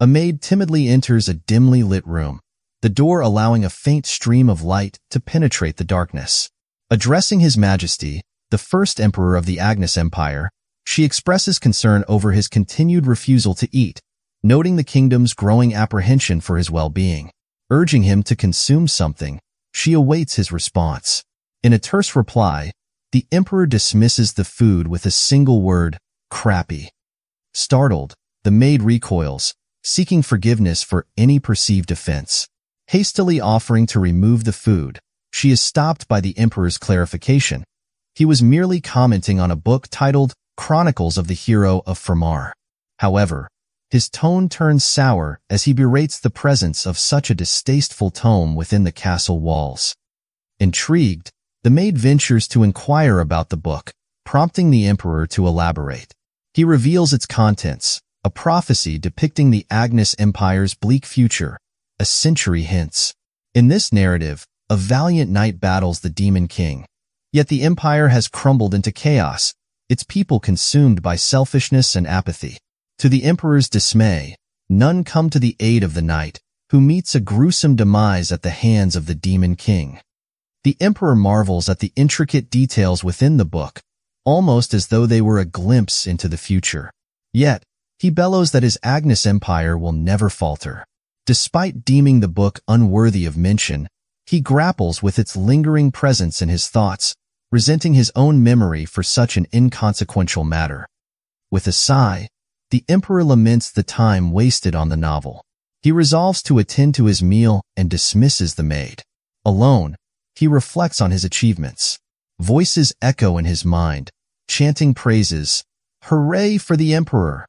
A maid timidly enters a dimly lit room, the door allowing a faint stream of light to penetrate the darkness. Addressing His Majesty, the first emperor of the Agnes Empire, she expresses concern over his continued refusal to eat, noting the kingdom's growing apprehension for his well-being. Urging him to consume something, she awaits his response. In a terse reply, the emperor dismisses the food with a single word, crappy. Startled, the maid recoils, seeking forgiveness for any perceived offense. Hastily offering to remove the food, she is stopped by the emperor's clarification. He was merely commenting on a book titled Chronicles of the Hero of Frosimar. However, his tone turns sour as he berates the presence of such a distasteful tome within the castle walls. Intrigued, the maid ventures to inquire about the book, prompting the emperor to elaborate. He reveals its contents, a prophecy depicting the Agnes Empire's bleak future, a century hence. In this narrative, a valiant knight battles the demon king. Yet the empire has crumbled into chaos, its people consumed by selfishness and apathy. To the emperor's dismay, none come to the aid of the knight, who meets a gruesome demise at the hands of the demon king. The emperor marvels at the intricate details within the book, almost as though they were a glimpse into the future. Yet, he bellows that his Agnes Empire will never falter. Despite deeming the book unworthy of mention, he grapples with its lingering presence in his thoughts, resenting his own memory for such an inconsequential matter. With a sigh, the emperor laments the time wasted on the novel. He resolves to attend to his meal and dismisses the maid. Alone, he reflects on his achievements. Voices echo in his mind, chanting praises. Hooray for the emperor!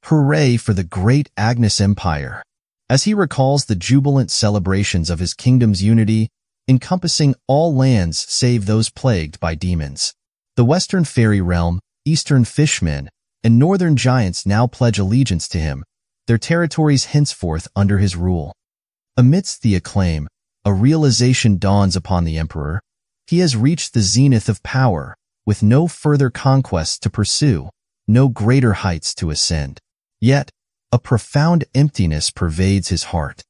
Hooray for the great Agnes Empire! As he recalls the jubilant celebrations of his kingdom's unity, encompassing all lands save those plagued by demons. The western fairy realm, eastern fishmen, and northern giants now pledge allegiance to him, their territories henceforth under his rule. Amidst the acclaim, a realization dawns upon the emperor. He has reached the zenith of power, with no further conquests to pursue, no greater heights to ascend. Yet, a profound emptiness pervades his heart.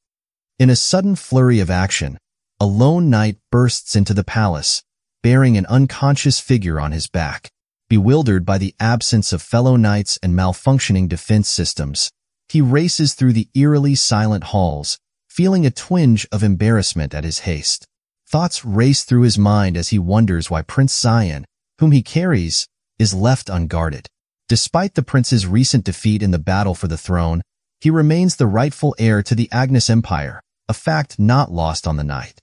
In a sudden flurry of action, a lone knight bursts into the palace, bearing an unconscious figure on his back. Bewildered by the absence of fellow knights and malfunctioning defense systems, he races through the eerily silent halls, feeling a twinge of embarrassment at his haste. Thoughts race through his mind as he wonders why Prince Xian, whom he carries, is left unguarded. Despite the prince's recent defeat in the battle for the throne, he remains the rightful heir to the Agnes Empire, a fact not lost on the knight.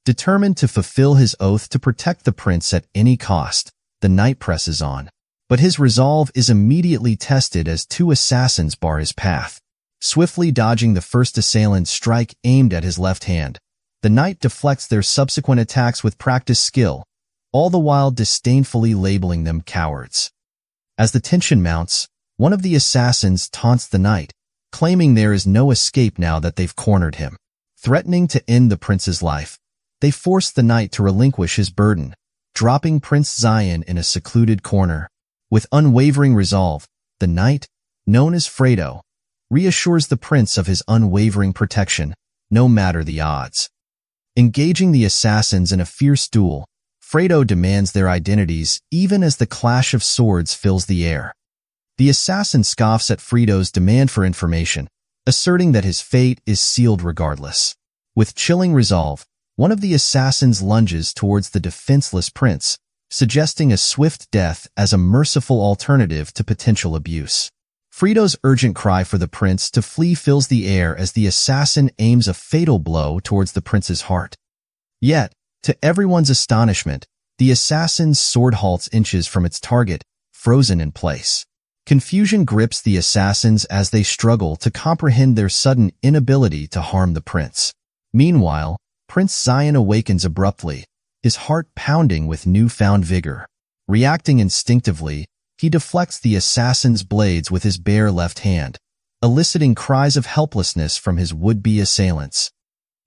Determined to fulfill his oath to protect the prince at any cost, the knight presses on. But his resolve is immediately tested as two assassins bar his path. Swiftly dodging the first assailant's strike aimed at his left hand, the knight deflects their subsequent attacks with practiced skill, all the while disdainfully labeling them cowards. As the tension mounts, one of the assassins taunts the knight, claiming there is no escape now that they've cornered him. Threatening to end the prince's life, they force the knight to relinquish his burden, dropping Prince Xian in a secluded corner. With unwavering resolve, the knight, known as Fredo, reassures the prince of his unwavering protection, no matter the odds. Engaging the assassins in a fierce duel, Fredo demands their identities even as the clash of swords fills the air. The assassin scoffs at Fredo's demand for information, asserting that his fate is sealed regardless. With chilling resolve, one of the assassins lunges towards the defenseless prince, suggesting a swift death as a merciful alternative to potential abuse. Fredo's urgent cry for the prince to flee fills the air as the assassin aims a fatal blow towards the prince's heart. Yet, to everyone's astonishment, the assassin's sword halts inches from its target, frozen in place. Confusion grips the assassins as they struggle to comprehend their sudden inability to harm the prince. Meanwhile, Prince Xian awakens abruptly, his heart pounding with newfound vigor. Reacting instinctively, he deflects the assassin's blades with his bare left hand, eliciting cries of helplessness from his would-be assailants.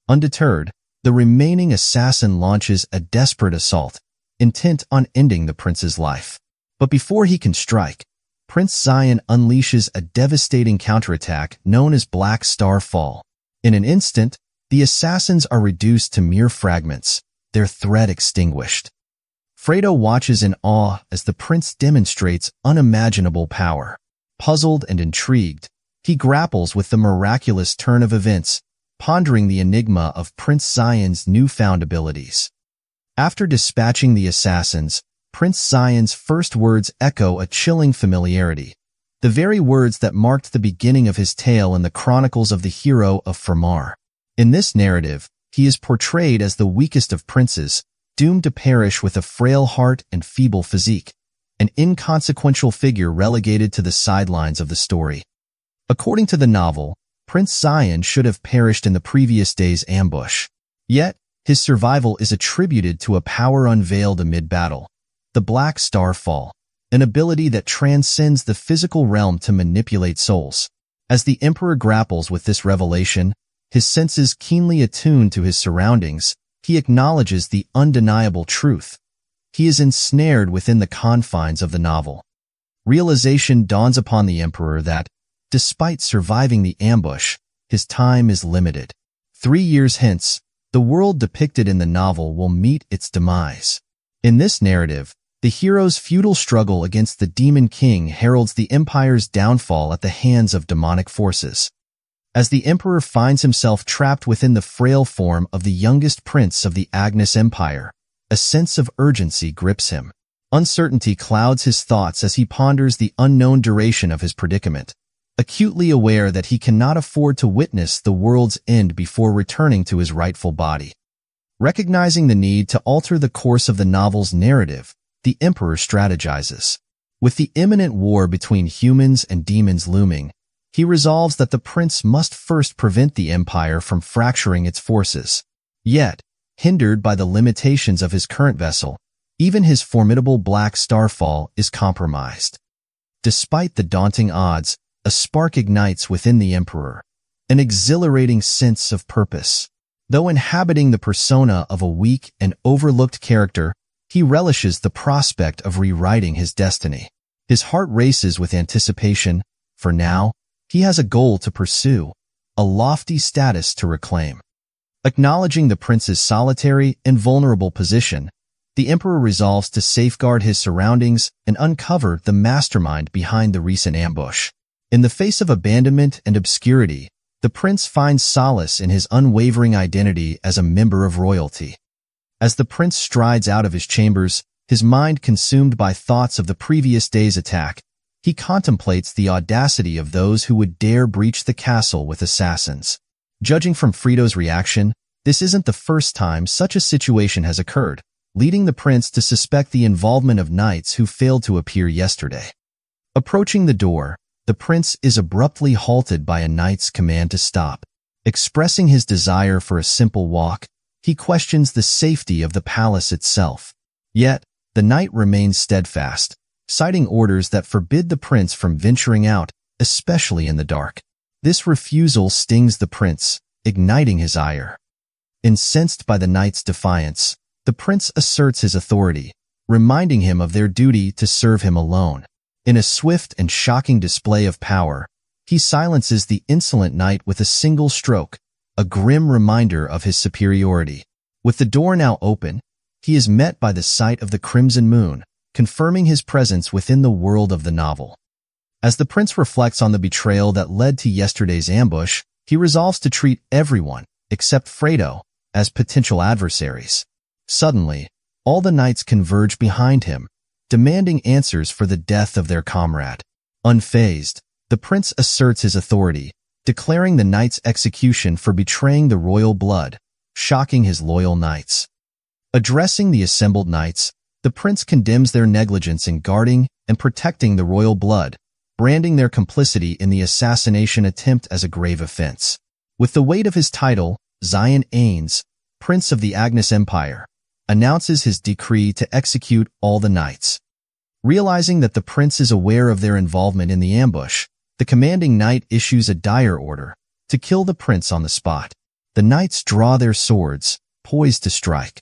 Undeterred, the remaining assassin launches a desperate assault, intent on ending the prince's life. But before he can strike, Prince Zion unleashes a devastating counterattack known as Black Star Fall. In an instant, the assassins are reduced to mere fragments, their threat extinguished. Fredo watches in awe as the prince demonstrates unimaginable power. Puzzled and intrigued, he grapples with the miraculous turn of events, pondering the enigma of Prince Zion's newfound abilities. After dispatching the assassins, Prince Zion's first words echo a chilling familiarity, the very words that marked the beginning of his tale in the Chronicles of the Hero of Frosimar. In this narrative, he is portrayed as the weakest of princes, doomed to perish with a frail heart and feeble physique, an inconsequential figure relegated to the sidelines of the story. According to the novel, Prince Zion should have perished in the previous day's ambush. Yet, his survival is attributed to a power unveiled amid battle, the Black Star Fall, an ability that transcends the physical realm to manipulate souls. As the Emperor grapples with this revelation, his senses keenly attuned to his surroundings, he acknowledges the undeniable truth. He is ensnared within the confines of the novel. Realization dawns upon the Emperor that, despite surviving the ambush, his time is limited. 3 years hence, the world depicted in the novel will meet its demise. In this narrative, the hero's futile struggle against the Demon King heralds the Empire's downfall at the hands of demonic forces. As the Emperor finds himself trapped within the frail form of the youngest prince of the Agnes Empire, a sense of urgency grips him. Uncertainty clouds his thoughts as he ponders the unknown duration of his predicament, acutely aware that he cannot afford to witness the world's end before returning to his rightful body. Recognizing the need to alter the course of the novel's narrative, the Emperor strategizes. With the imminent war between humans and demons looming, he resolves that the prince must first prevent the Empire from fracturing its forces. Yet, hindered by the limitations of his current vessel, even his formidable Black Star Fall is compromised. Despite the daunting odds, a spark ignites within the Emperor, an exhilarating sense of purpose. Though inhabiting the persona of a weak and overlooked character, he relishes the prospect of rewriting his destiny. His heart races with anticipation, for now, he has a goal to pursue, a lofty status to reclaim. Acknowledging the prince's solitary and vulnerable position, the Emperor resolves to safeguard his surroundings and uncover the mastermind behind the recent ambush. In the face of abandonment and obscurity, the prince finds solace in his unwavering identity as a member of royalty. As the prince strides out of his chambers, his mind consumed by thoughts of the previous day's attack, he contemplates the audacity of those who would dare breach the castle with assassins. Judging from Fredo's reaction, this isn't the first time such a situation has occurred, leading the prince to suspect the involvement of knights who failed to appear yesterday. Approaching the door, the prince is abruptly halted by a knight's command to stop. Expressing his desire for a simple walk, he questions the safety of the palace itself. Yet, the knight remains steadfast, citing orders that forbid the prince from venturing out, especially in the dark. This refusal stings the prince, igniting his ire. Incensed by the knight's defiance, the prince asserts his authority, reminding him of their duty to serve him alone. In a swift and shocking display of power, he silences the insolent knight with a single stroke, a grim reminder of his superiority. With the door now open, he is met by the sight of the crimson moon, confirming his presence within the world of the novel. As the prince reflects on the betrayal that led to yesterday's ambush, he resolves to treat everyone, except Fredo, as potential adversaries. Suddenly, all the knights converge behind him, demanding answers for the death of their comrade. Unfazed, the prince asserts his authority, declaring the knight's execution for betraying the royal blood, shocking his loyal knights. Addressing the assembled knights, the prince condemns their negligence in guarding and protecting the royal blood, branding their complicity in the assassination attempt as a grave offense. With the weight of his title, Zion Ains, Prince of the Agnes Empire, announces his decree to execute all the knights. Realizing that the prince is aware of their involvement in the ambush, the commanding knight issues a dire order to kill the prince on the spot. The knights draw their swords, poised to strike.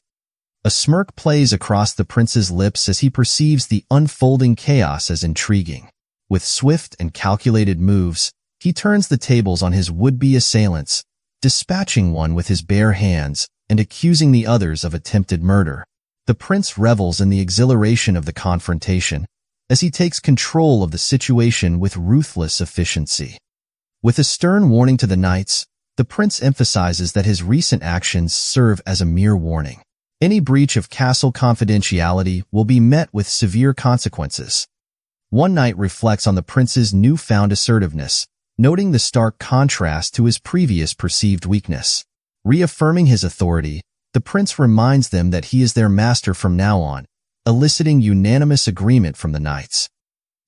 A smirk plays across the prince's lips as he perceives the unfolding chaos as intriguing. With swift and calculated moves, he turns the tables on his would-be assailants, dispatching one with his bare hands and accusing the others of attempted murder. The prince revels in the exhilaration of the confrontation as he takes control of the situation with ruthless efficiency. With a stern warning to the knights, the prince emphasizes that his recent actions serve as a mere warning. Any breach of castle confidentiality will be met with severe consequences. One knight reflects on the prince's newfound assertiveness, noting the stark contrast to his previous perceived weakness. Reaffirming his authority, the prince reminds them that he is their master from now on, eliciting unanimous agreement from the knights.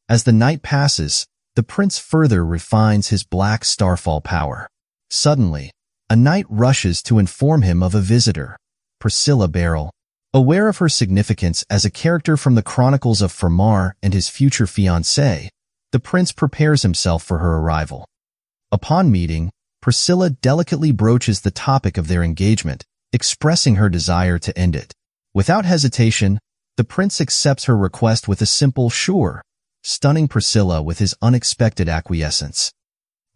As the night passes, the prince further refines his black starfall power. Suddenly, a knight rushes to inform him of a visitor, Priscilla Beryl. Aware of her significance as a character from the Chronicles of Frosimar and his future fiancée, the prince prepares himself for her arrival. Upon meeting, Priscilla delicately broaches the topic of their engagement, expressing her desire to end it. Without hesitation, the prince accepts her request with a simple "sure," stunning Priscilla with his unexpected acquiescence.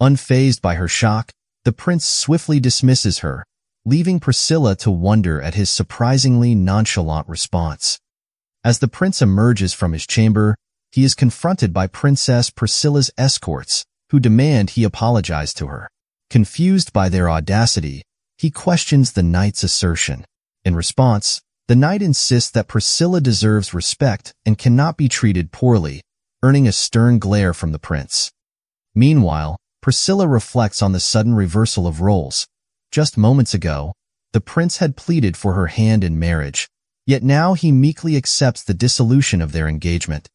Unfazed by her shock, the prince swiftly dismisses her, leaving Priscilla to wonder at his surprisingly nonchalant response. As the prince emerges from his chamber, he is confronted by Princess Priscilla's escorts, who demand he apologize to her. Confused by their audacity, he questions the knight's assertion. In response, the knight insists that Priscilla deserves respect and cannot be treated poorly, earning a stern glare from the prince. Meanwhile, Priscilla reflects on the sudden reversal of roles. Just moments ago, the prince had pleaded for her hand in marriage, yet now he meekly accepts the dissolution of their engagement.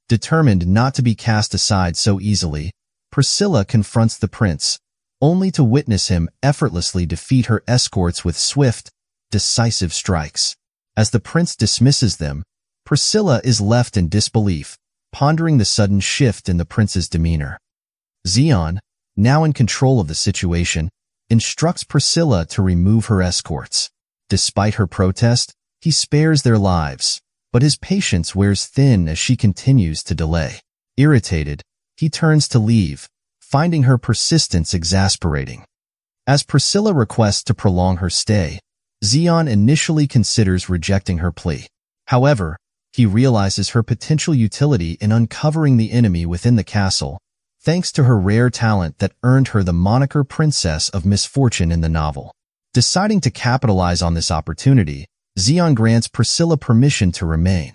Determined not to be cast aside so easily, Priscilla confronts the prince, only to witness him effortlessly defeat her escorts with swift, decisive strikes. As the prince dismisses them, Priscilla is left in disbelief, pondering the sudden shift in the prince's demeanor. Xion, now in control of the situation, instructs Priscilla to remove her escorts. Despite her protest, he spares their lives, but his patience wears thin as she continues to delay. Irritated, he turns to leave, finding her persistence exasperating. As Priscilla requests to prolong her stay, Xion initially considers rejecting her plea. However, he realizes her potential utility in uncovering the enemy within the castle, thanks to her rare talent that earned her the moniker Princess of Misfortune in the novel. Deciding to capitalize on this opportunity, Xion grants Priscilla permission to remain.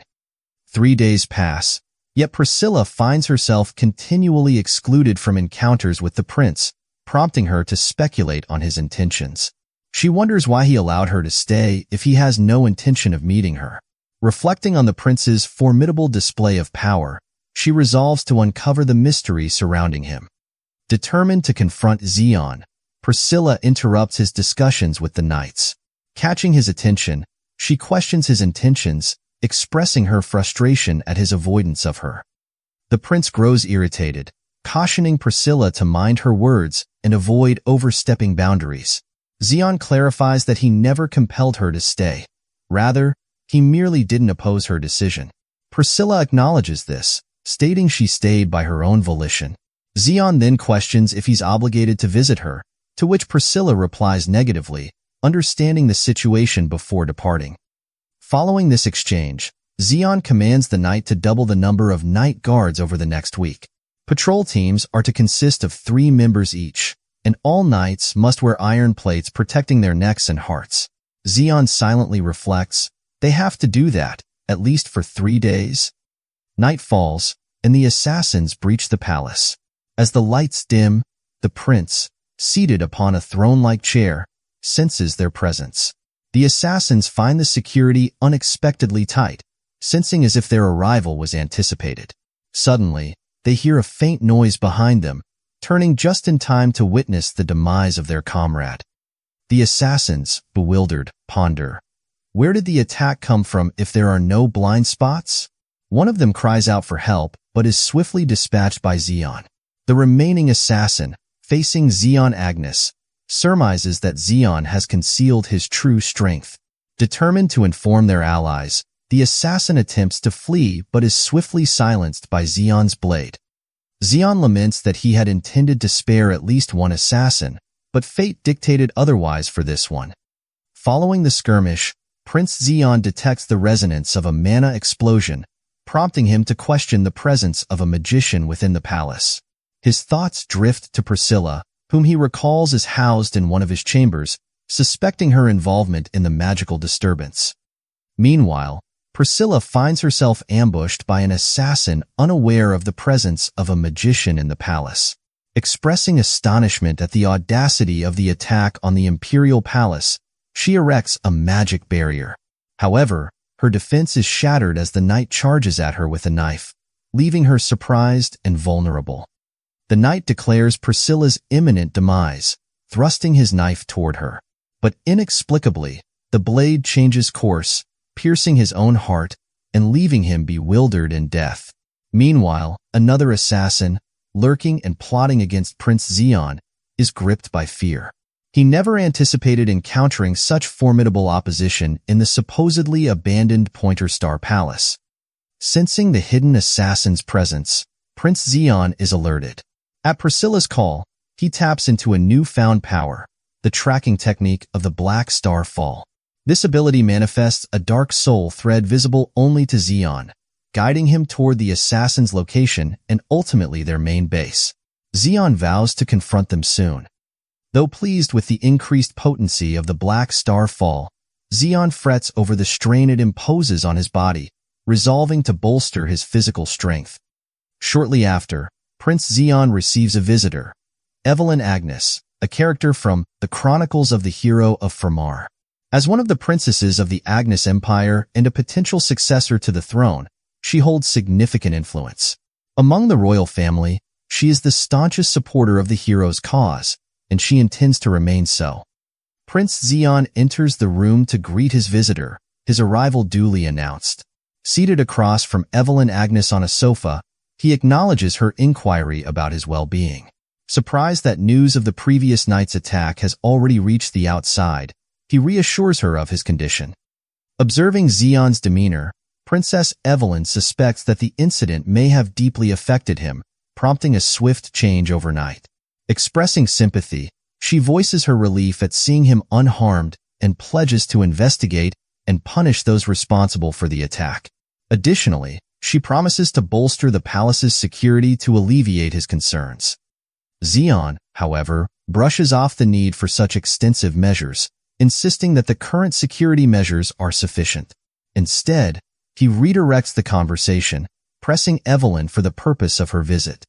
3 days pass, yet Priscilla finds herself continually excluded from encounters with the prince, prompting her to speculate on his intentions. She wonders why he allowed her to stay if he has no intention of meeting her. Reflecting on the prince's formidable display of power, she resolves to uncover the mystery surrounding him. Determined to confront Xion, Priscilla interrupts his discussions with the knights. Catching his attention, she questions his intentions, expressing her frustration at his avoidance of her. The prince grows irritated, cautioning Priscilla to mind her words and avoid overstepping boundaries. Xion clarifies that he never compelled her to stay. Rather, he merely didn't oppose her decision. Priscilla acknowledges this, stating she stayed by her own volition. Xion then questions if he's obligated to visit her, to which Priscilla replies negatively, understanding the situation before departing. Following this exchange, Xion commands the knight to double the number of night guards over the next week. Patrol teams are to consist of 3 members each, and all knights must wear iron plates protecting their necks and hearts. Xion silently reflects, they have to do that, at least for 3 days. Night falls, and the assassins breach the palace. As the lights dim, the prince, seated upon a throne-like chair, senses their presence. The assassins find the security unexpectedly tight, sensing as if their arrival was anticipated. Suddenly, they hear a faint noise behind them, turning just in time to witness the demise of their comrade. The assassins, bewildered, ponder. Where did the attack come from if there are no blind spots? One of them cries out for help, but is swiftly dispatched by Xion. The remaining assassin, facing Xion Agnes, surmises that Xion has concealed his true strength. Determined to inform their allies, the assassin attempts to flee but is swiftly silenced by Xion's blade. Xian laments that he had intended to spare at least one assassin, but fate dictated otherwise for this one. Following the skirmish, Prince Xian detects the resonance of a mana explosion, prompting him to question the presence of a magician within the palace. His thoughts drift to Priscilla, whom he recalls as housed in one of his chambers, suspecting her involvement in the magical disturbance. Meanwhile, Priscilla finds herself ambushed by an assassin unaware of the presence of a magician in the palace. Expressing astonishment at the audacity of the attack on the imperial palace, she erects a magic barrier. However, her defense is shattered as the knight charges at her with a knife, leaving her surprised and vulnerable. The knight declares Priscilla's imminent demise, thrusting his knife toward her. But inexplicably, the blade changes course, piercing his own heart and leaving him bewildered in death. Meanwhile, another assassin, lurking and plotting against Prince Xian, is gripped by fear. He never anticipated encountering such formidable opposition in the supposedly abandoned Pointer Star Palace. Sensing the hidden assassin's presence, Prince Xian is alerted. At Priscilla's call, he taps into a newfound power, the tracking technique of the Black Star Fall. This ability manifests a dark soul thread visible only to Xian, guiding him toward the assassin's location and ultimately their main base. Xian vows to confront them soon. Though pleased with the increased potency of the Black Star Fall, Xian frets over the strain it imposes on his body, resolving to bolster his physical strength. Shortly after, Prince Xian receives a visitor, Evelyn Agnes, a character from the Chronicles of the Hero of Frosimar. As one of the princesses of the Agnes Empire and a potential successor to the throne, she holds significant influence. Among the royal family, she is the staunchest supporter of the hero's cause, and she intends to remain so. Prince Xian enters the room to greet his visitor, his arrival duly announced. Seated across from Evelyn Agnes on a sofa, he acknowledges her inquiry about his well-being. Surprised that news of the previous night's attack has already reached the outside, he reassures her of his condition. Observing Xian's demeanor, Princess Evelyn suspects that the incident may have deeply affected him, prompting a swift change overnight. Expressing sympathy, she voices her relief at seeing him unharmed and pledges to investigate and punish those responsible for the attack. Additionally, she promises to bolster the palace's security to alleviate his concerns. Xian, however, brushes off the need for such extensive measures, insisting that the current security measures are sufficient. Instead, he redirects the conversation, pressing Evelyn for the purpose of her visit.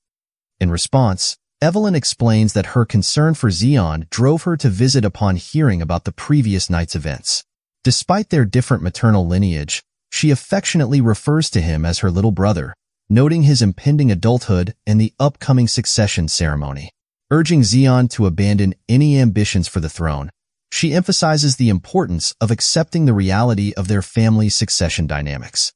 In response, Evelyn explains that her concern for Xian drove her to visit upon hearing about the previous night's events. Despite their different maternal lineage, she affectionately refers to him as her little brother, noting his impending adulthood and the upcoming succession ceremony. Urging Xian to abandon any ambitions for the throne, she emphasizes the importance of accepting the reality of their family's succession dynamics.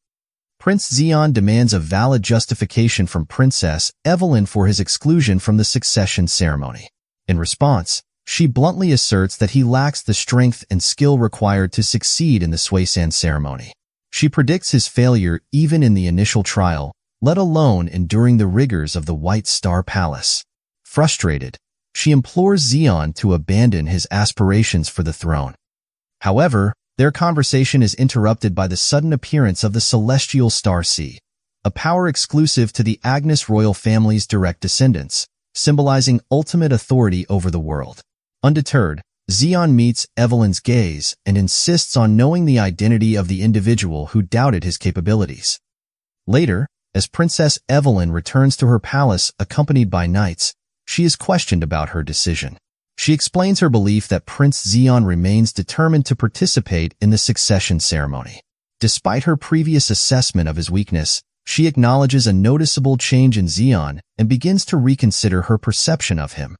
Prince Xian demands a valid justification from Princess Evelyn for his exclusion from the succession ceremony. In response, she bluntly asserts that he lacks the strength and skill required to succeed in the Suisan ceremony. She predicts his failure even in the initial trial, let alone enduring the rigors of the White Star Palace. Frustrated, she implores Xian to abandon his aspirations for the throne. However, their conversation is interrupted by the sudden appearance of the Celestial Star Sea, a power exclusive to the Agnes royal family's direct descendants, symbolizing ultimate authority over the world. Undeterred, Xian meets Evelyn's gaze and insists on knowing the identity of the individual who doubted his capabilities. Later, as Princess Evelyn returns to her palace accompanied by knights, she is questioned about her decision. She explains her belief that Prince Xian remains determined to participate in the succession ceremony. Despite her previous assessment of his weakness, she acknowledges a noticeable change in Xian and begins to reconsider her perception of him.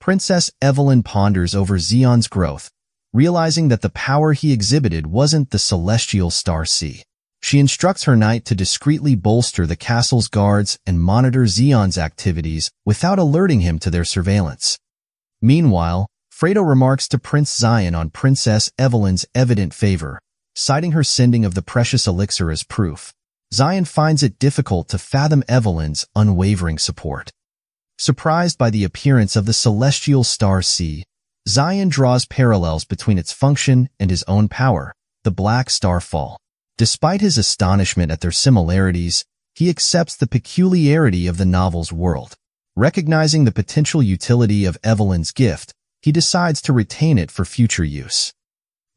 Princess Evelyn ponders over Xian's growth, realizing that the power he exhibited wasn't the Celestial Star Sea. She instructs her knight to discreetly bolster the castle's guards and monitor Xian's activities without alerting him to their surveillance. Meanwhile, Fredo remarks to Prince Xian on Princess Evelyn's evident favor, citing her sending of the precious elixir as proof. Zion finds it difficult to fathom Evelyn's unwavering support. Surprised by the appearance of the celestial star C, Zion draws parallels between its function and his own power, the black star fall. Despite his astonishment at their similarities, he accepts the peculiarity of the novel's world. Recognizing the potential utility of Evelyn's gift, he decides to retain it for future use.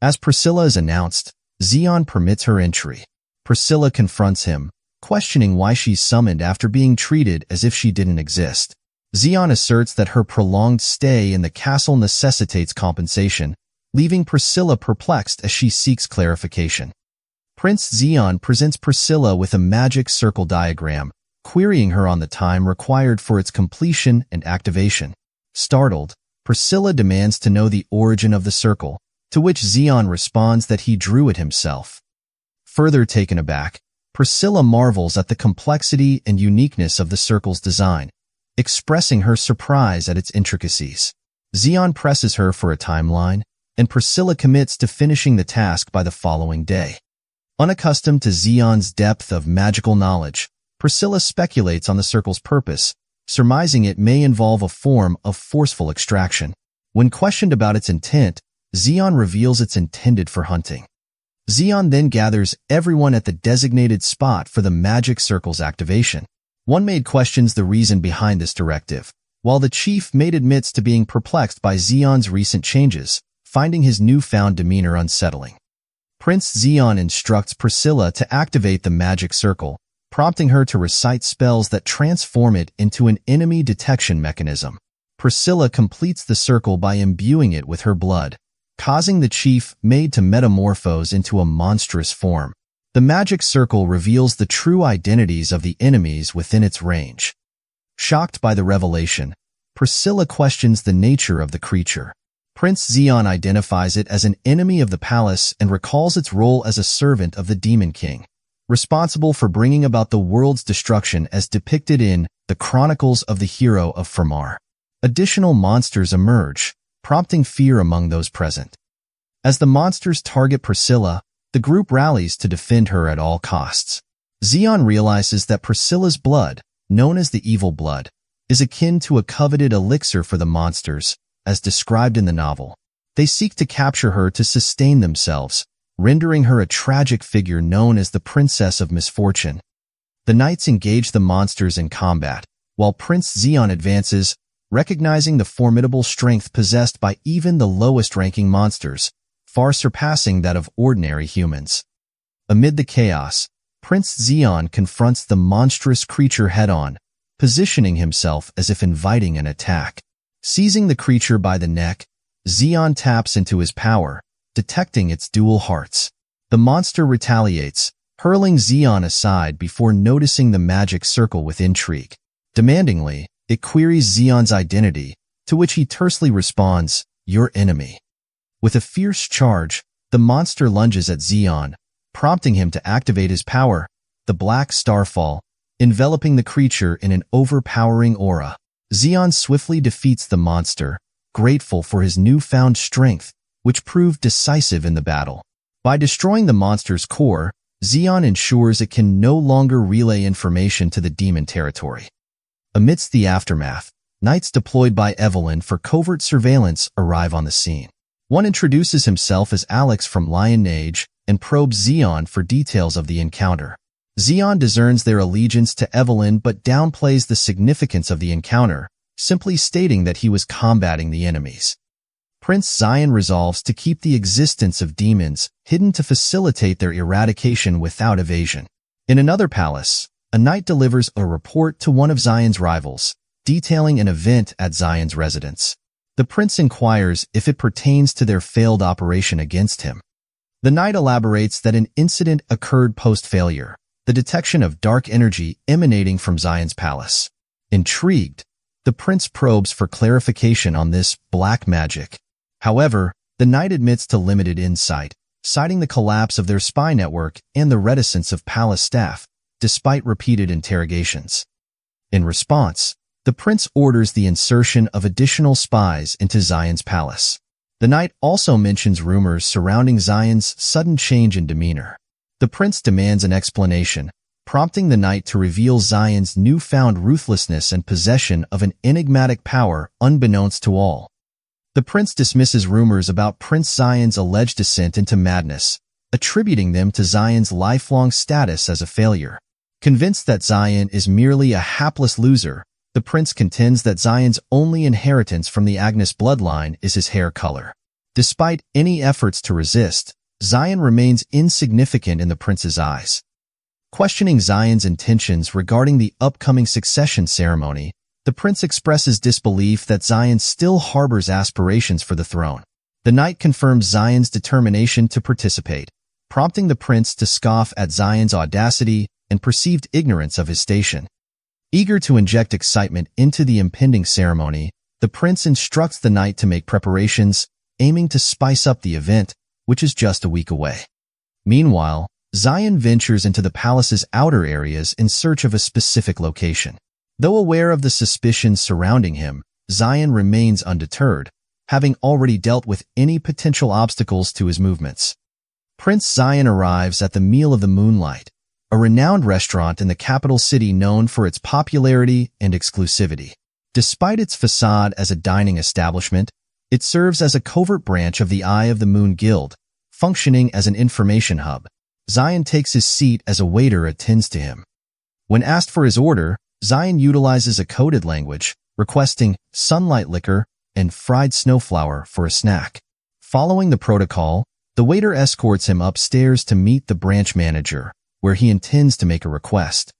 As Priscilla is announced, Zion permits her entry. Priscilla confronts him, questioning why she's summoned after being treated as if she didn't exist. Zion asserts that her prolonged stay in the castle necessitates compensation, leaving Priscilla perplexed as she seeks clarification. Prince Zion presents Priscilla with a magic circle diagram, querying her on the time required for its completion and activation. Startled, Priscilla demands to know the origin of the circle, to which Zion responds that he drew it himself. Further taken aback, Priscilla marvels at the complexity and uniqueness of the circle's design, expressing her surprise at its intricacies. Zion presses her for a timeline, and Priscilla commits to finishing the task by the following day. Unaccustomed to Zion's depth of magical knowledge, Priscilla speculates on the circle's purpose, surmising it may involve a form of forceful extraction. When questioned about its intent, Zion reveals it's intended for hunting. Zion then gathers everyone at the designated spot for the magic circle's activation. One maid questions the reason behind this directive, while the chief maid admits to being perplexed by Zion's recent changes, finding his newfound demeanor unsettling. Prince Zion instructs Priscilla to activate the magic circle, prompting her to recite spells that transform it into an enemy detection mechanism. Priscilla completes the circle by imbuing it with her blood, causing the chief maid to metamorphose into a monstrous form. The magic circle reveals the true identities of the enemies within its range. Shocked by the revelation, Priscilla questions the nature of the creature. Prince Zion identifies it as an enemy of the palace and recalls its role as a servant of the Demon King, responsible for bringing about the world's destruction as depicted in the Chronicles of the Hero of Frosimar. Additional monsters emerge, prompting fear among those present. As the monsters target Priscilla, the group rallies to defend her at all costs. Zion realizes that Priscilla's blood, known as the evil blood, is akin to a coveted elixir for the monsters, as described in the novel. They seek to capture her to sustain themselves, rendering her a tragic figure known as the Princess of Misfortune. The knights engage the monsters in combat, while Prince Zion advances, recognizing the formidable strength possessed by even the lowest-ranking monsters, far surpassing that of ordinary humans. Amid the chaos, Prince Zion confronts the monstrous creature head-on, positioning himself as if inviting an attack. Seizing the creature by the neck, Zion taps into his power, detecting its dual hearts. The monster retaliates, hurling Zion aside before noticing the magic circle with intrigue. Demandingly, it queries Zion's identity, to which he tersely responds, "Your enemy." With a fierce charge, the monster lunges at Zion, prompting him to activate his power, the Black Starfall, enveloping the creature in an overpowering aura. Zion swiftly defeats the monster, grateful for his newfound strength, which proved decisive in the battle. By destroying the monster's core, Zion ensures it can no longer relay information to the demon territory. Amidst the aftermath, knights deployed by Evelyn for covert surveillance arrive on the scene. One introduces himself as Alex from Lineage and probes Zion for details of the encounter. Zion discerns their allegiance to Evelyn but downplays the significance of the encounter, simply stating that he was combating the enemies. Prince Zion resolves to keep the existence of demons hidden to facilitate their eradication without evasion. In another palace, a knight delivers a report to one of Zion's rivals, detailing an event at Zion's residence. The prince inquires if it pertains to their failed operation against him. The knight elaborates that an incident occurred post-failure, the detection of dark energy emanating from Zion's palace. Intrigued, the prince probes for clarification on this black magic. However, the knight admits to limited insight, citing the collapse of their spy network and the reticence of palace staff, despite repeated interrogations. In response, the prince orders the insertion of additional spies into Zion's palace. The knight also mentions rumors surrounding Zion's sudden change in demeanor. The prince demands an explanation, prompting the knight to reveal Zion's newfound ruthlessness and possession of an enigmatic power unbeknownst to all. The prince dismisses rumors about Prince Zion's alleged descent into madness, attributing them to Zion's lifelong status as a failure. Convinced that Zion is merely a hapless loser, the prince contends that Zion's only inheritance from the Agnes bloodline is his hair color. Despite any efforts to resist, Zion remains insignificant in the prince's eyes. Questioning Zion's intentions regarding the upcoming succession ceremony, the prince expresses disbelief that Zion still harbors aspirations for the throne. The knight confirms Zion's determination to participate, prompting the prince to scoff at Zion's audacity and perceived ignorance of his station. Eager to inject excitement into the impending ceremony, the prince instructs the knight to make preparations, aiming to spice up the event, which is just a week away. Meanwhile, Zion ventures into the palace's outer areas in search of a specific location. Though aware of the suspicions surrounding him, Zion remains undeterred, having already dealt with any potential obstacles to his movements. Prince Zion arrives at the Meal of the Moonlight, a renowned restaurant in the capital city known for its popularity and exclusivity. Despite its facade as a dining establishment, it serves as a covert branch of the Eye of the Moon Guild, functioning as an information hub. Zion takes his seat as a waiter attends to him. When asked for his order, Zion utilizes a coded language, requesting sunlight liquor and fried snowflower for a snack. Following the protocol, the waiter escorts him upstairs to meet the branch manager, where he intends to make a request.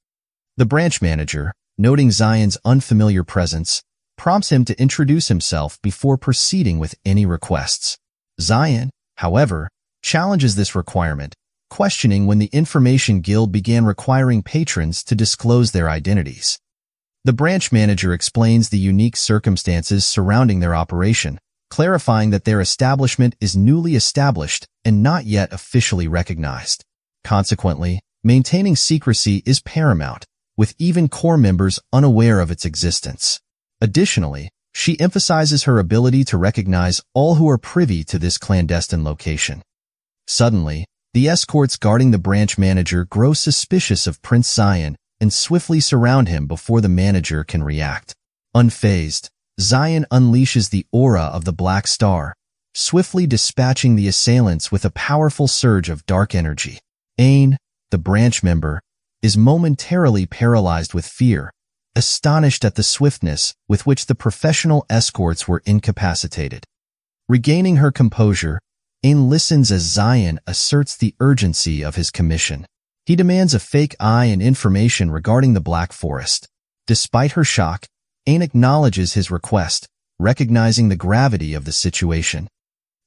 The branch manager, noting Zion's unfamiliar presence, prompts him to introduce himself before proceeding with any requests. Zion, however, challenges this requirement, questioning when the Information Guild began requiring patrons to disclose their identities. The branch manager explains the unique circumstances surrounding their operation, clarifying that their establishment is newly established and not yet officially recognized. Consequently, maintaining secrecy is paramount, with even core members unaware of its existence. Additionally, she emphasizes her ability to recognize all who are privy to this clandestine location. Suddenly, the escorts guarding the branch manager grow suspicious of Prince Zion and swiftly surround him before the manager can react. Unfazed, Zion unleashes the aura of the Black Star, swiftly dispatching the assailants with a powerful surge of dark energy. Ain, the branch member, is momentarily paralyzed with fear, astonished at the swiftness with which the professional escorts were incapacitated. Regaining her composure, Ain listens as Zion asserts the urgency of his commission. He demands a fake eye and information regarding the Black Forest. Despite her shock, Ain acknowledges his request, recognizing the gravity of the situation.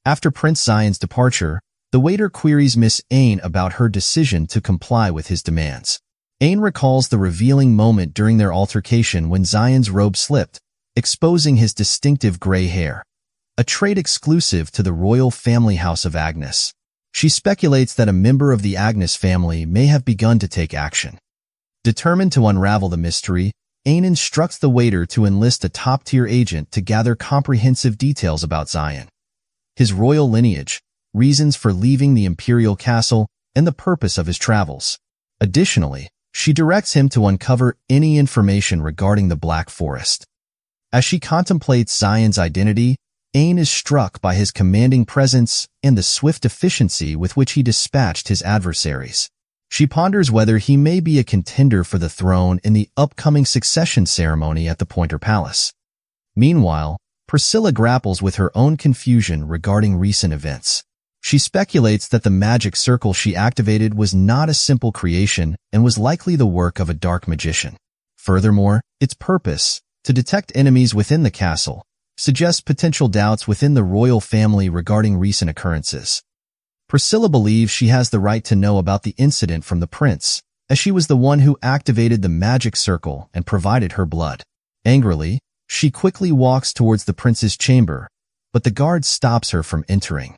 After Prince Zion's departure, the waiter queries Miss Ain about her decision to comply with his demands. Ain recalls the revealing moment during their altercation when Zion's robe slipped, exposing his distinctive gray hair, a trait exclusive to the royal family house of Agnes. She speculates that a member of the Agnes family may have begun to take action. Determined to unravel the mystery, Ain instructs the waiter to enlist a top-tier agent to gather comprehensive details about Zion, his royal lineage, reasons for leaving the imperial castle, and the purpose of his travels. Additionally, she directs him to uncover any information regarding the Black Forest. As she contemplates Zion's identity, Ain is struck by his commanding presence and the swift efficiency with which he dispatched his adversaries. She ponders whether he may be a contender for the throne in the upcoming succession ceremony at the Pointer Palace. Meanwhile, Priscilla grapples with her own confusion regarding recent events. She speculates that the magic circle she activated was not a simple creation and was likely the work of a dark magician. Furthermore, its purpose, to detect enemies within the castle, suggests potential doubts within the royal family regarding recent occurrences. Priscilla believes she has the right to know about the incident from the prince, as she was the one who activated the magic circle and provided her blood. Angrily, she quickly walks towards the prince's chamber, but the guard stops her from entering.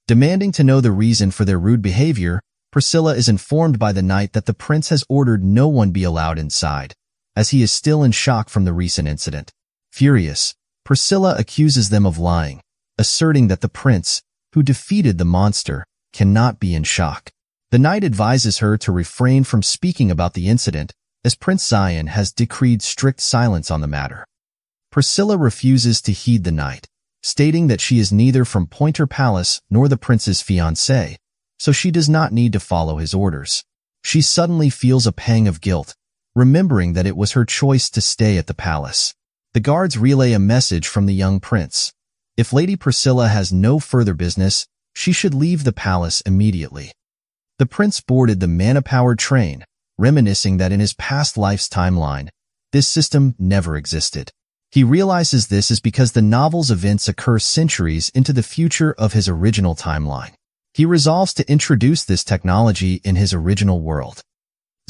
Demanding to know the reason for their rude behavior, Priscilla is informed by the knight that the prince has ordered no one be allowed inside, as he is still in shock from the recent incident. Furious, Priscilla accuses them of lying, asserting that the prince, who defeated the monster, cannot be in shock. The The knight advises her to refrain from speaking about the incident, as Prince Zion has decreed strict silence on the matter. Priscilla refuses to heed the knight, stating that she is neither from Pointer Palace nor the prince's fiancée, so she does not need to follow his orders. She suddenly feels a pang of guilt, remembering that it was her choice to stay at the palace. The guards relay a message from the young prince. If Lady Priscilla has no further business, she should leave the palace immediately. The prince boarded the mana-powered train, reminiscing that in his past life's timeline, this system never existed. He realizes this is because the novel's events occur centuries into the future of his original timeline. He resolves to introduce this technology in his original world.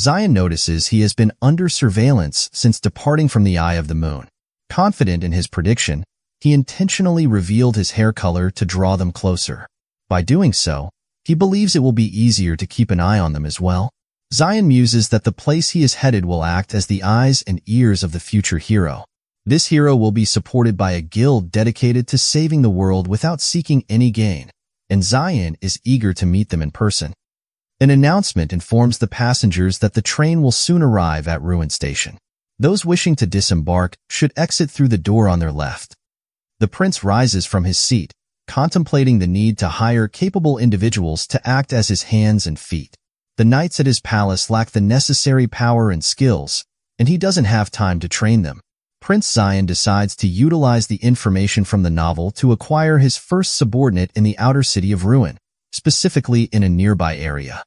Zion notices he has been under surveillance since departing from the Eye of the Moon. Confident in his prediction, he intentionally revealed his hair color to draw them closer. By doing so, he believes it will be easier to keep an eye on them as well. Zion muses that the place he is headed will act as the eyes and ears of the future hero. This hero will be supported by a guild dedicated to saving the world without seeking any gain, and Zion is eager to meet them in person. An announcement informs the passengers that the train will soon arrive at Ruin Station. Those wishing to disembark should exit through the door on their left. The prince rises from his seat, contemplating the need to hire capable individuals to act as his hands and feet. The knights at his palace lack the necessary power and skills, and he doesn't have time to train them. Prince Zion decides to utilize the information from the novel to acquire his first subordinate in the outer city of Ruin, specifically in a nearby area.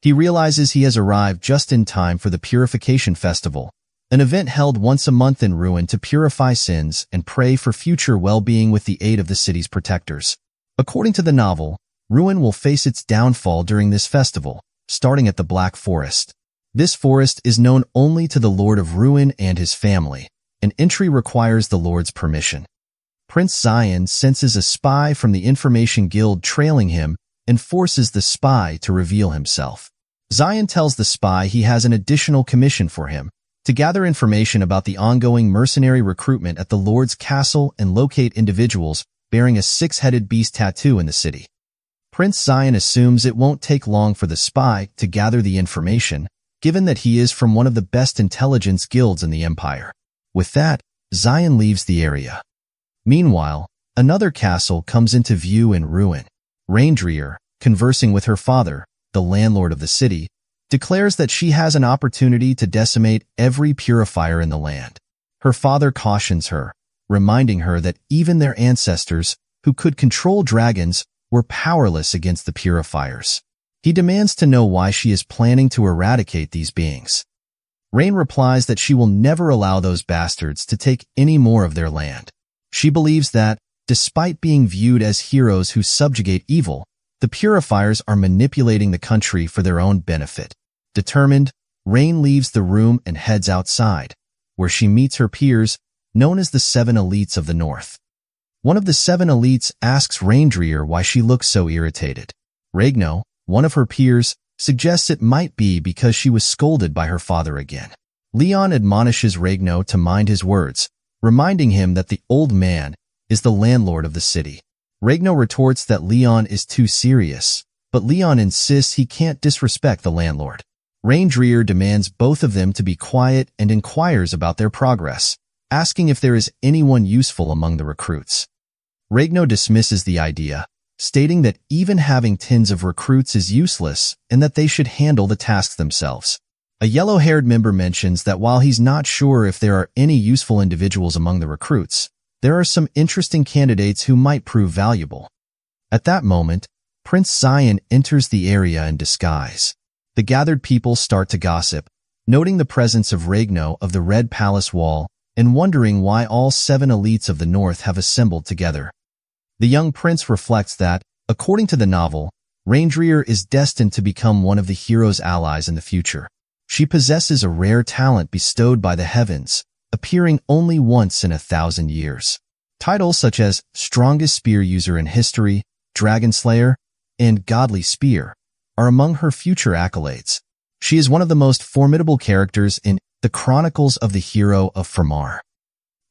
He realizes he has arrived just in time for the Purification Festival, an event held once a month in Ruin to purify sins and pray for future well-being with the aid of the city's protectors. According to the novel, Ruin will face its downfall during this festival, starting at the Black Forest. This forest is known only to the Lord of Ruin and his family, and entry requires the Lord's permission. Prince Zion senses a spy from the Information Guild trailing him and forces the spy to reveal himself. Zion tells the spy he has an additional commission for him, to gather information about the ongoing mercenary recruitment at the Lord's castle and locate individuals bearing a six-headed beast tattoo in the city. Prince Zion assumes it won't take long for the spy to gather the information, given that he is from one of the best intelligence guilds in the Empire. With that, Zion leaves the area. Meanwhile, another castle comes into view in Ruin. Reindeer, conversing with her father, the landlord of the city, declares that she has an opportunity to decimate every purifier in the land. Her father cautions her, reminding her that even their ancestors, who could control dragons, were powerless against the purifiers. He demands to know why she is planning to eradicate these beings. Rain replies that she will never allow those bastards to take any more of their land. She believes that, despite being viewed as heroes who subjugate evil, the purifiers are manipulating the country for their own benefit. Determined, Rain leaves the room and heads outside, where she meets her peers, known as the 7 Elites of the North. One of the 7 Elites asks Reindeer why she looks so irritated. Regno, one of her peers, suggests it might be because she was scolded by her father again. Leon admonishes Regno to mind his words, reminding him that the old man is the landlord of the city. Regno retorts that Leon is too serious, but Leon insists he can't disrespect the landlord. Reindeer demands both of them to be quiet and inquires about their progress, asking if there is anyone useful among the recruits. Regno dismisses the idea, stating that even having tens of recruits is useless and that they should handle the tasks themselves. A yellow-haired member mentions that while he's not sure if there are any useful individuals among the recruits, there are some interesting candidates who might prove valuable. At that moment, Prince Zion enters the area in disguise. The gathered people start to gossip, noting the presence of Regno of the Red Palace Wall and wondering why all 7 elites of the North have assembled together. The young prince reflects that, according to the novel, Reindeer is destined to become one of the hero's allies in the future. She possesses a rare talent bestowed by the heavens, appearing only once in 1,000 years. Titles such as Strongest Spear User in History, Dragon Slayer, and Godly Spear are among her future accolades. She is one of the most formidable characters in the Chronicles of the Hero of Frosimar.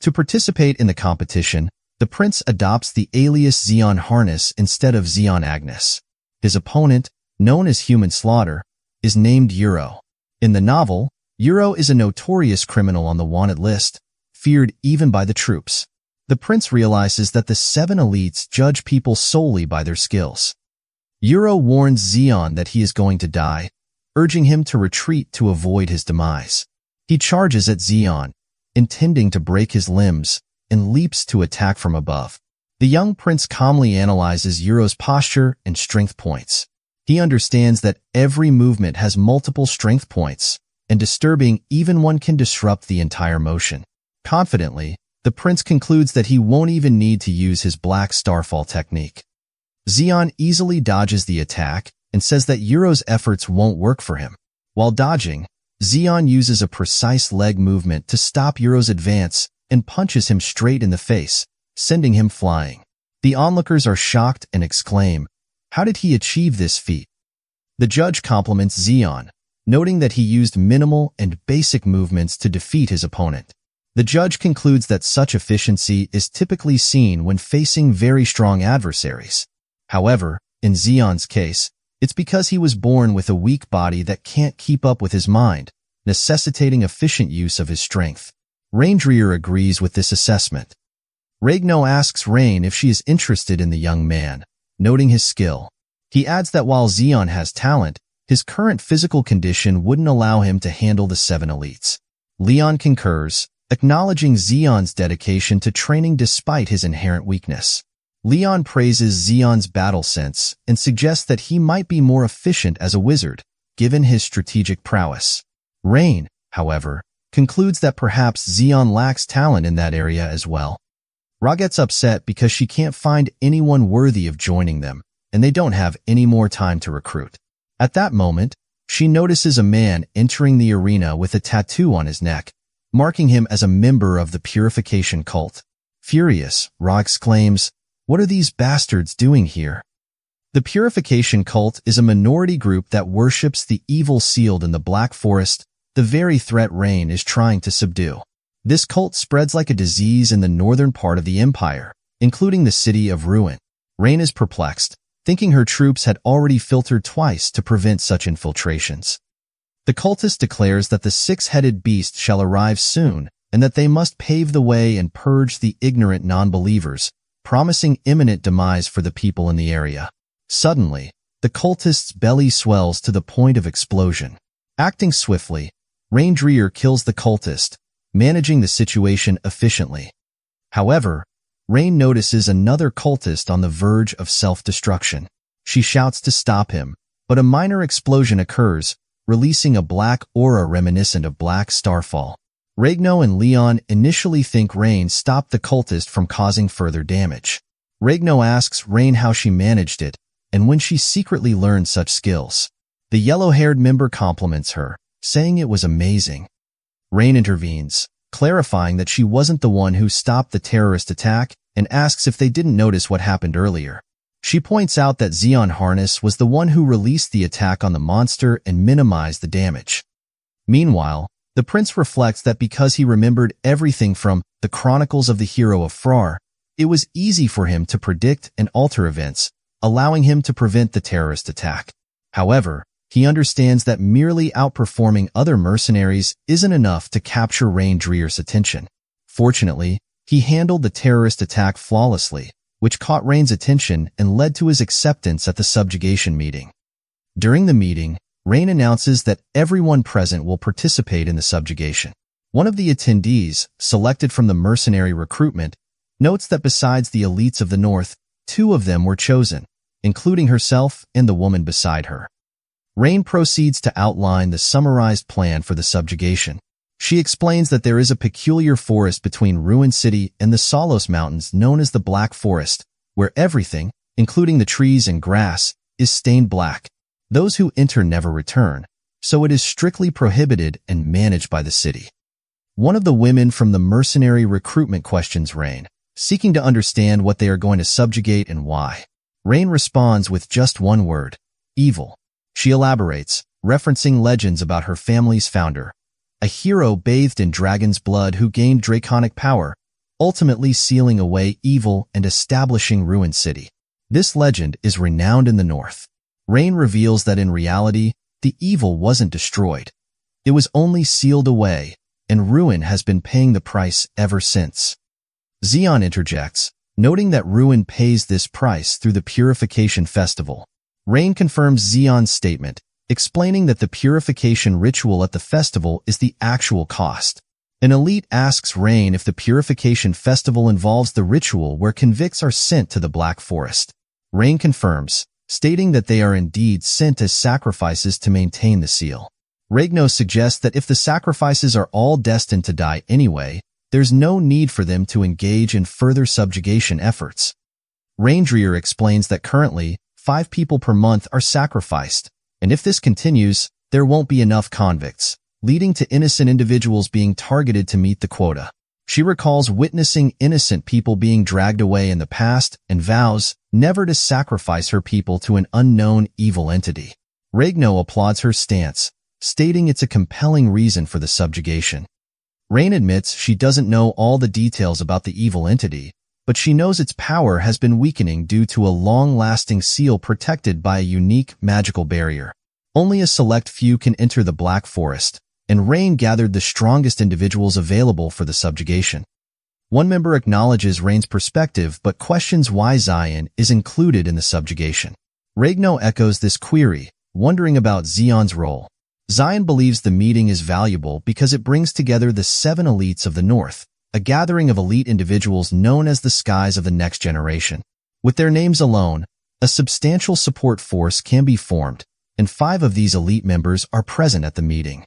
To participate in the competition, the prince adopts the alias Xeon Harness instead of Xeon Agnes. His opponent, known as human slaughter, is named Euro. In the novel, Euro is a notorious criminal on the wanted list, feared even by the troops. The prince realizes that the 7 elites judge people solely by their skills. Euro warns Xion that he is going to die, urging him to retreat to avoid his demise. He charges at Xion, intending to break his limbs, and leaps to attack from above. The young prince calmly analyzes Euro's posture and strength points. He understands that every movement has multiple strength points, and disturbing even one can disrupt the entire motion. Confidently, the prince concludes that he won't even need to use his black starfall technique. Xion easily dodges the attack and says that Euro's efforts won't work for him. While dodging, Xion uses a precise leg movement to stop Euro's advance and punches him straight in the face, sending him flying. The onlookers are shocked and exclaim, "How did he achieve this feat?" The judge compliments Xion, noting that he used minimal and basic movements to defeat his opponent. The judge concludes that such efficiency is typically seen when facing very strong adversaries. However, in Xion's case, it's because he was born with a weak body that can't keep up with his mind, necessitating efficient use of his strength. Raindreer agrees with this assessment. Regno asks Rain if she is interested in the young man, noting his skill. He adds that while Xion has talent, his current physical condition wouldn't allow him to handle the 7 elites. Leon concurs, acknowledging Xion's dedication to training despite his inherent weakness. Leon praises Xion's battle sense and suggests that he might be more efficient as a wizard, given his strategic prowess. Rain, however, concludes that perhaps Xion lacks talent in that area as well. Ra gets upset because she can't find anyone worthy of joining them, and they don't have any more time to recruit. At that moment, she notices a man entering the arena with a tattoo on his neck, marking him as a member of the Purification cult. Furious, Ra exclaims, "What are these bastards doing here?" The Purification cult is a minority group that worships the evil sealed in the Black Forest, the very threat Rain is trying to subdue. This cult spreads like a disease in the northern part of the empire, including the city of Ruin. Rain is perplexed, thinking her troops had already filtered twice to prevent such infiltrations. The cultist declares that the 6-headed beast shall arrive soon and that they must pave the way and purge the ignorant non-believers, promising imminent demise for the people in the area. Suddenly, the cultist's belly swells to the point of explosion. Acting swiftly, Raindreer kills the cultist, managing the situation efficiently. However, Rain notices another cultist on the verge of self-destruction. She shouts to stop him, but a minor explosion occurs, releasing a black aura reminiscent of black starfall. Regno and Leon initially think Rain stopped the cultist from causing further damage. Regno asks Rain how she managed it, and when she secretly learned such skills. The yellow-haired member compliments her, saying it was amazing. Rain intervenes, clarifying that she wasn't the one who stopped the terrorist attack and asks if they didn't notice what happened earlier. She points out that Xion Harness was the one who released the attack on the monster and minimized the damage. Meanwhile, the prince reflects that because he remembered everything from the Chronicles of the Hero of Frosimar, it was easy for him to predict and alter events, allowing him to prevent the terrorist attack. However, he understands that merely outperforming other mercenaries isn't enough to capture Raindreer's attention. Fortunately, he handled the terrorist attack flawlessly, which caught Rain's attention and led to his acceptance at the subjugation meeting. During the meeting, Rain announces that everyone present will participate in the subjugation. One of the attendees, selected from the mercenary recruitment, notes that besides the elites of the north, 2 of them were chosen, including herself and the woman beside her. Rain proceeds to outline the summarized plan for the subjugation. She explains that there is a peculiar forest between Ruin City and the Solos Mountains known as the Black Forest, where everything, including the trees and grass, is stained black. Those who enter never return, so it is strictly prohibited and managed by the city. One of the women from the mercenary recruitment questions Rain, seeking to understand what they are going to subjugate and why. Rain responds with just one word: evil. She elaborates, referencing legends about her family's founder, a hero bathed in dragon's blood who gained draconic power, ultimately sealing away evil and establishing Ruin City. This legend is renowned in the north. Rain reveals that in reality, the evil wasn't destroyed. It was only sealed away, and Ruin has been paying the price ever since. Xian interjects, noting that Ruin pays this price through the Purification Festival. Rain confirms Xian's statement, explaining that the purification ritual at the festival is the actual cost. An elite asks Rain if the Purification Festival involves the ritual where convicts are sent to the Black Forest. Rain confirms, stating that they are indeed sent as sacrifices to maintain the seal. Regno suggests that if the sacrifices are all destined to die anyway, there's no need for them to engage in further subjugation efforts. Raindreer explains that currently, 5 people per month are sacrificed, and if this continues, there won't be enough convicts, leading to innocent individuals being targeted to meet the quota. She recalls witnessing innocent people being dragged away in the past and vows never to sacrifice her people to an unknown evil entity. Regno applauds her stance, stating it's a compelling reason for the subjugation. Rain admits she doesn't know all the details about the evil entity, but she knows its power has been weakening due to a long-lasting seal protected by a unique magical barrier. Only a select few can enter the Black Forest, and Rain gathered the strongest individuals available for the subjugation. One member acknowledges Rain's perspective but questions why Xian is included in the subjugation. Regno echoes this query, wondering about Xian's role. Xian believes the meeting is valuable because it brings together the 7 elites of the North, a gathering of elite individuals known as the Skies of the next generation. With their names alone, a substantial support force can be formed, and 5 of these elite members are present at the meeting.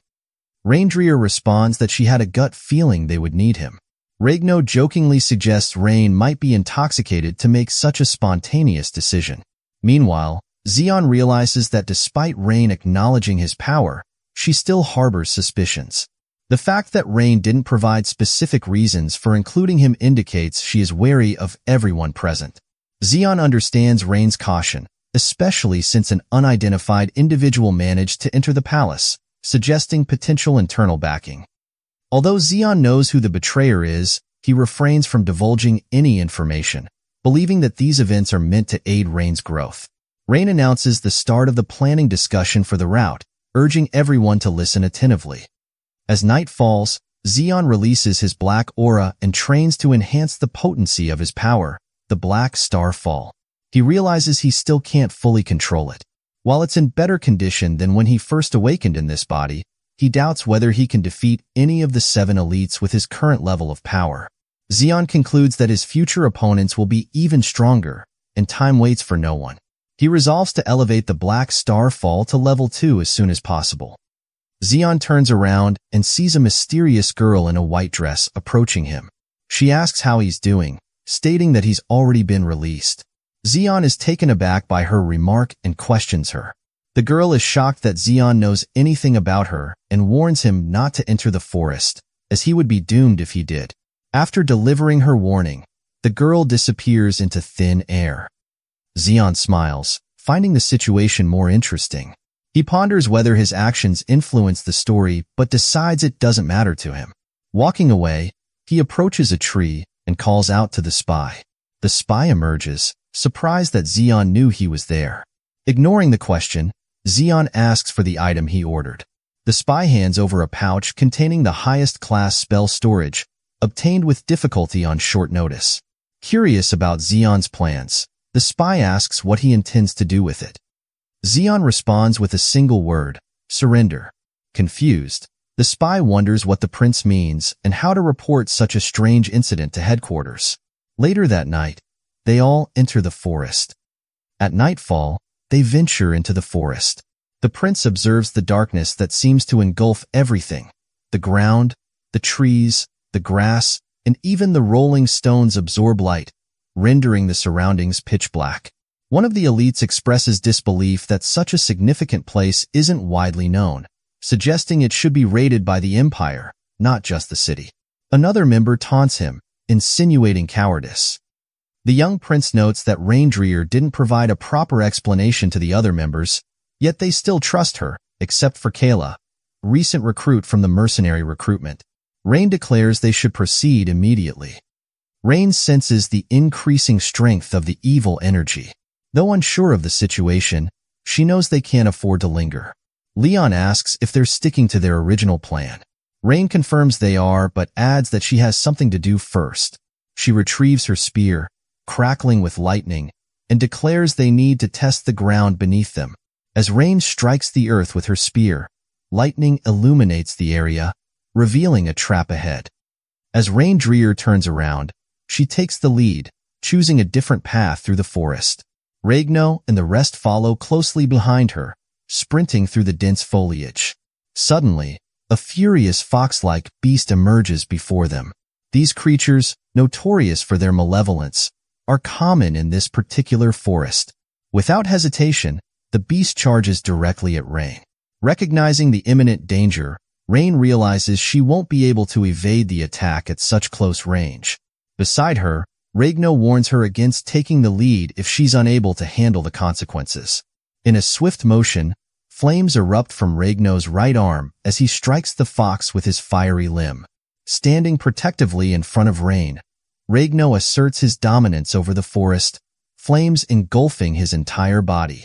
Raindreer responds that she had a gut feeling they would need him. Regno jokingly suggests Rain might be intoxicated to make such a spontaneous decision. Meanwhile, Xian realizes that despite Rain acknowledging his power, she still harbors suspicions. The fact that Rain didn't provide specific reasons for including him indicates she is wary of everyone present. Xian understands Rain's caution, especially since an unidentified individual managed to enter the palace, suggesting potential internal backing. Although Xian knows who the betrayer is, he refrains from divulging any information, believing that these events are meant to aid Rain's growth. Rain announces the start of the planning discussion for the route, urging everyone to listen attentively. As night falls, Xian releases his black aura and trains to enhance the potency of his power, the Black Star Fall. He realizes he still can't fully control it. While it's in better condition than when he first awakened in this body, he doubts whether he can defeat any of the 7 elites with his current level of power. Xian concludes that his future opponents will be even stronger, and time waits for no one. He resolves to elevate the Black Star Fall to level 2 as soon as possible. Xian turns around and sees a mysterious girl in a white dress approaching him. She asks how he's doing, stating that he's already been released. Xian is taken aback by her remark and questions her. The girl is shocked that Xian knows anything about her and warns him not to enter the forest, as he would be doomed if he did. After delivering her warning, the girl disappears into thin air. Xian smiles, finding the situation more interesting. He ponders whether his actions influence the story but decides it doesn't matter to him. Walking away, he approaches a tree and calls out to the spy. The spy emerges, surprised that Xian knew he was there. Ignoring the question, Xian asks for the item he ordered. The spy hands over a pouch containing the highest class spell storage, obtained with difficulty on short notice. Curious about Xian's plans, the spy asks what he intends to do with it. Xian responds with a single word, surrender. Confused, the spy wonders what the prince means and how to report such a strange incident to headquarters. Later that night, they all enter the forest. At nightfall, they venture into the forest. The prince observes the darkness that seems to engulf everything. The ground, the trees, the grass, and even the rolling stones absorb light, rendering the surroundings pitch black. One of the elites expresses disbelief that such a significant place isn't widely known, suggesting it should be raided by the Empire, not just the city. Another member taunts him, insinuating cowardice. The young prince notes that Raindreer didn't provide a proper explanation to the other members, yet they still trust her, except for Kayla, recent recruit from the mercenary recruitment. Rain declares they should proceed immediately. Rain senses the increasing strength of the evil energy. Though unsure of the situation, She knows they can't afford to linger. Leon asks if they're sticking to their original plan. Rain confirms they are, but adds that she has something to do first. She retrieves her spear, crackling with lightning, and declares they need to test the ground beneath them. As Rain strikes the earth with her spear, lightning illuminates the area, revealing a trap ahead. As Rain Dreer turns around, she takes the lead, choosing a different path through the forest. Regno and the rest follow closely behind her, sprinting through the dense foliage. Suddenly, a furious fox-like beast emerges before them. These creatures, notorious for their malevolence, are common in this particular forest. Without hesitation, the beast charges directly at Rain. Recognizing the imminent danger, Rain realizes she won't be able to evade the attack at such close range. Beside her, Regno warns her against taking the lead if she's unable to handle the consequences. In a swift motion, flames erupt from Regno's right arm as he strikes the fox with his fiery limb. Standing protectively in front of Rain, Regno asserts his dominance over the forest, flames engulfing his entire body.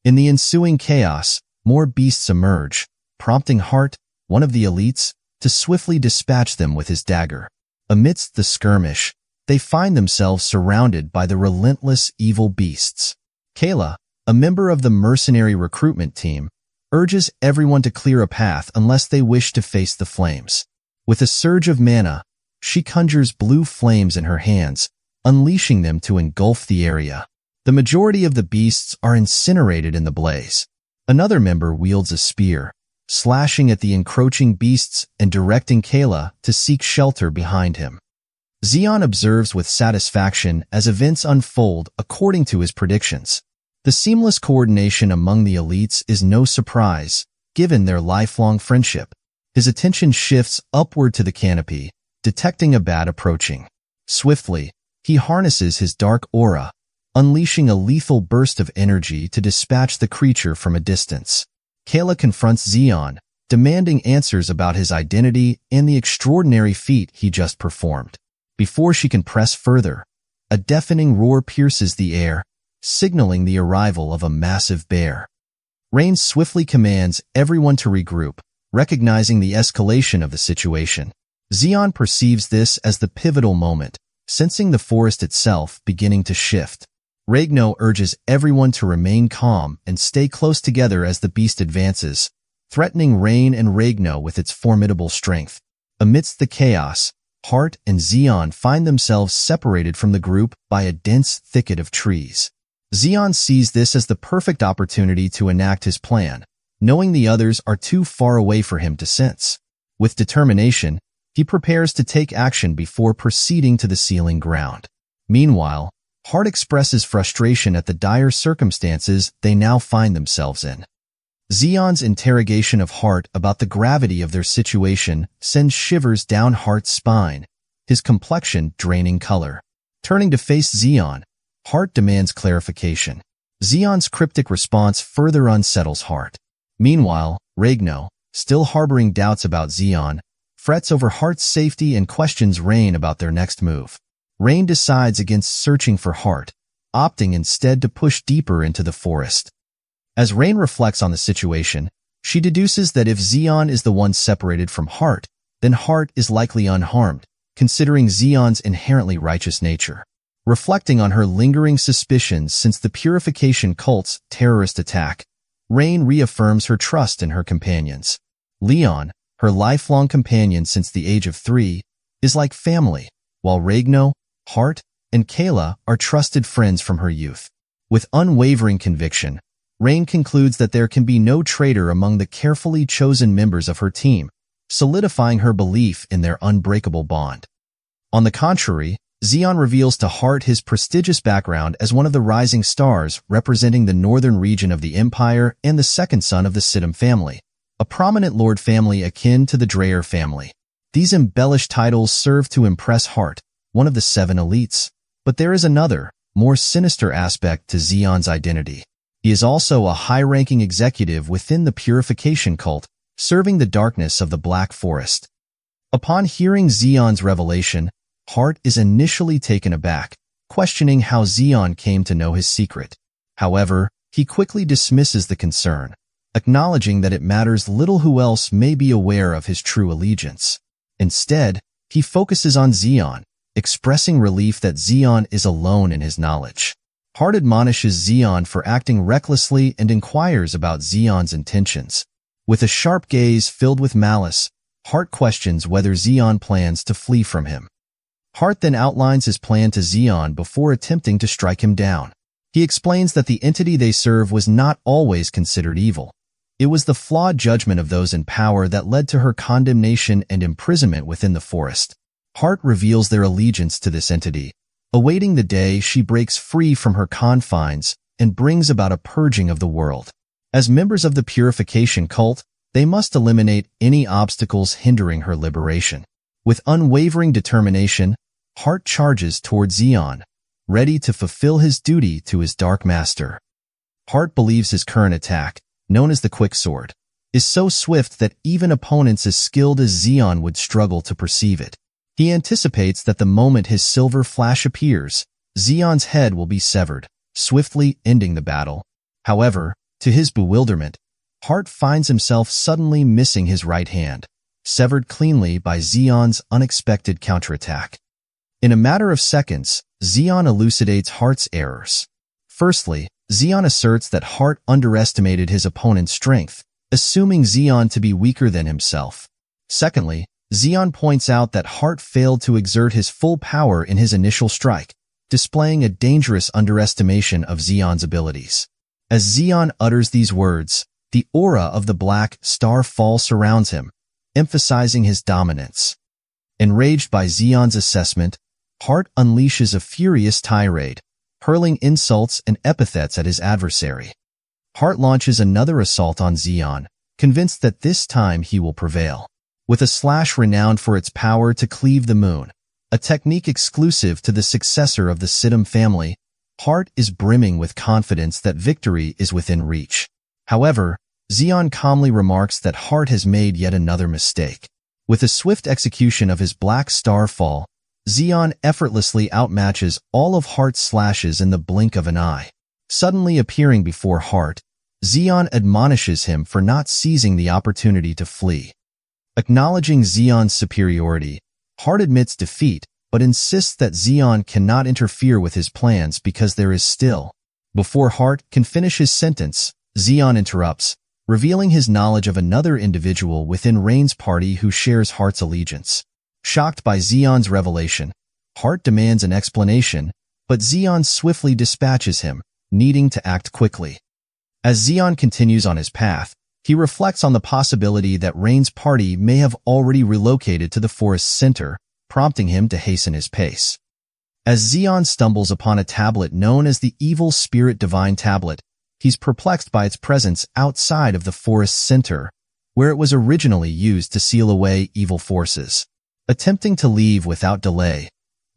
In the ensuing chaos, more beasts emerge, prompting Hart, one of the elites, to swiftly dispatch them with his dagger. Amidst the skirmish, they find themselves surrounded by the relentless evil beasts. Kayla, a member of the mercenary recruitment team, urges everyone to clear a path unless they wish to face the flames. With a surge of mana, she conjures blue flames in her hands, unleashing them to engulf the area. The majority of the beasts are incinerated in the blaze. Another member wields a spear, slashing at the encroaching beasts and directing Kayla to seek shelter behind him. Zeon observes with satisfaction as events unfold according to his predictions. The seamless coordination among the elites is no surprise, given their lifelong friendship. His attention shifts upward to the canopy, detecting a bat approaching. Swiftly, he harnesses his dark aura, unleashing a lethal burst of energy to dispatch the creature from a distance. Kayla confronts Zeon, demanding answers about his identity and the extraordinary feat he just performed. Before she can press further, a deafening roar pierces the air, signaling the arrival of a massive bear. Rain swiftly commands everyone to regroup, recognizing the escalation of the situation. Zeon perceives this as the pivotal moment, sensing the forest itself beginning to shift. Regno urges everyone to remain calm and stay close together as the beast advances, threatening Rain and Regno with its formidable strength. Amidst the chaos, Hart and Zeon find themselves separated from the group by a dense thicket of trees. Zeon sees this as the perfect opportunity to enact his plan, knowing the others are too far away for him to sense. With determination, he prepares to take action before proceeding to the sealing ground. Meanwhile, Hart expresses frustration at the dire circumstances they now find themselves in. Zeon's interrogation of Hart about the gravity of their situation sends shivers down Hart's spine, his complexion draining color. Turning to face Zeon, Hart demands clarification. Zeon's cryptic response further unsettles Hart. Meanwhile, Regno, still harboring doubts about Zeon, frets over Hart's safety and questions Rain about their next move. Rain decides against searching for Hart, opting instead to push deeper into the forest. As Rain reflects on the situation, she deduces that if Zeon is the one separated from Hart, then Hart is likely unharmed, considering Zeon's inherently righteous nature. Reflecting on her lingering suspicions since the Purification cult's terrorist attack, Rain reaffirms her trust in her companions. Leon, her lifelong companion since the age of 3, is like family, while Regno, Hart, and Kayla are trusted friends from her youth. With unwavering conviction, Rain concludes that there can be no traitor among the carefully chosen members of her team, solidifying her belief in their unbreakable bond. On the contrary, Zeon reveals to Hart his prestigious background as one of the rising stars representing the northern region of the Empire and the second son of the Sidham family, a prominent lord family akin to the Dreyer family. These embellished titles serve to impress Hart, one of the 7 elites, but there is another, more sinister aspect to Zeon's identity. He is also a high-ranking executive within the Purification cult, serving the darkness of the Black Forest. Upon hearing Zeon's revelation, Hart is initially taken aback, questioning how Zeon came to know his secret. However, He quickly dismisses the concern, acknowledging that it matters little who else may be aware of his true allegiance. Instead, he focuses on Xion, expressing relief that Xion is alone in his knowledge. Hart admonishes Xion for acting recklessly and inquires about Xion's intentions. With a sharp gaze filled with malice, Hart questions whether Xion plans to flee from him. Hart then outlines his plan to Xion before attempting to strike him down. He explains that the entity they serve was not always considered evil. It was the flawed judgment of those in power that led to her condemnation and imprisonment within the forest. Hart reveals their allegiance to this entity, awaiting the day she breaks free from her confines and brings about a purging of the world. As members of the purification cult, they must eliminate any obstacles hindering her liberation. With unwavering determination, Hart charges toward Xion, ready to fulfill his duty to his dark master. Hart believes his current attack, known as the Quick Sword, is so swift that even opponents as skilled as Xion would struggle to perceive it. He anticipates that the moment his silver flash appears, Xion's head will be severed, swiftly ending the battle. However, to his bewilderment, Hart finds himself suddenly missing his right hand, severed cleanly by Xion's unexpected counterattack. In a matter of seconds, Xion elucidates Hart's errors. Firstly, Xion asserts that Hart underestimated his opponent's strength, assuming Xion to be weaker than himself. Secondly, Xion points out that Hart failed to exert his full power in his initial strike, displaying a dangerous underestimation of Xion's abilities. As Xion utters these words, the aura of the black star fall surrounds him, emphasizing his dominance. Enraged by Xion's assessment, Hart unleashes a furious tirade, hurling insults and epithets at his adversary. Hart launches another assault on Xion, convinced that this time he will prevail. With a slash renowned for its power to cleave the moon, a technique exclusive to the successor of the Sidham family, Hart is brimming with confidence that victory is within reach. However, Xion calmly remarks that Hart has made yet another mistake. With a swift execution of his black star fall, Xion effortlessly outmatches all of Hart's slashes in the blink of an eye. Suddenly appearing before Hart, Xion admonishes him for not seizing the opportunity to flee. Acknowledging Xion's superiority, Hart admits defeat, but insists that Xion cannot interfere with his plans because there is still. Before Hart can finish his sentence, Xion interrupts, revealing his knowledge of another individual within Rain's party who shares Hart's allegiance. Shocked by Xion's revelation, Hart demands an explanation, but Xion swiftly dispatches him, needing to act quickly. As Xion continues on his path, he reflects on the possibility that Rain's party may have already relocated to the forest's center, prompting him to hasten his pace. As Xion stumbles upon a tablet known as the Evil Spirit Divine Tablet, he's perplexed by its presence outside of the forest's center, where it was originally used to seal away evil forces. Attempting to leave without delay,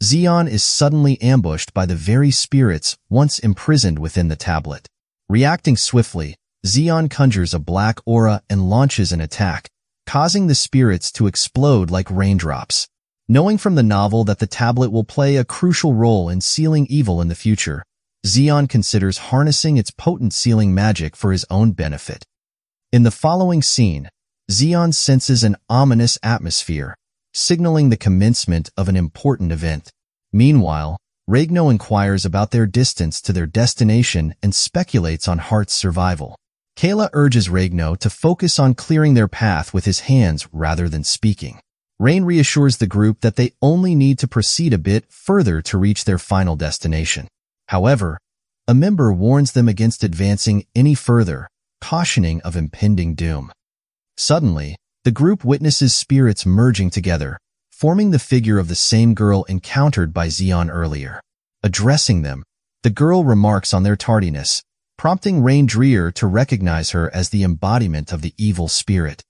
Xion is suddenly ambushed by the very spirits once imprisoned within the tablet. Reacting swiftly, Xion conjures a black aura and launches an attack, causing the spirits to explode like raindrops. Knowing from the novel that the tablet will play a crucial role in sealing evil in the future, Xion considers harnessing its potent sealing magic for his own benefit. In the following scene, Xion senses an ominous atmosphere, signaling the commencement of an important event. Meanwhile, Regno inquires about their distance to their destination and speculates on Hart's survival. Kayla urges Regno to focus on clearing their path with his hands rather than speaking. Rain reassures the group that they only need to proceed a bit further to reach their final destination. However, a member warns them against advancing any further, cautioning of impending doom. Suddenly, the group witnesses spirits merging together, forming the figure of the same girl encountered by Xion earlier. Addressing them, the girl remarks on their tardiness, prompting Rain Dreer to recognize her as the embodiment of the evil spirit.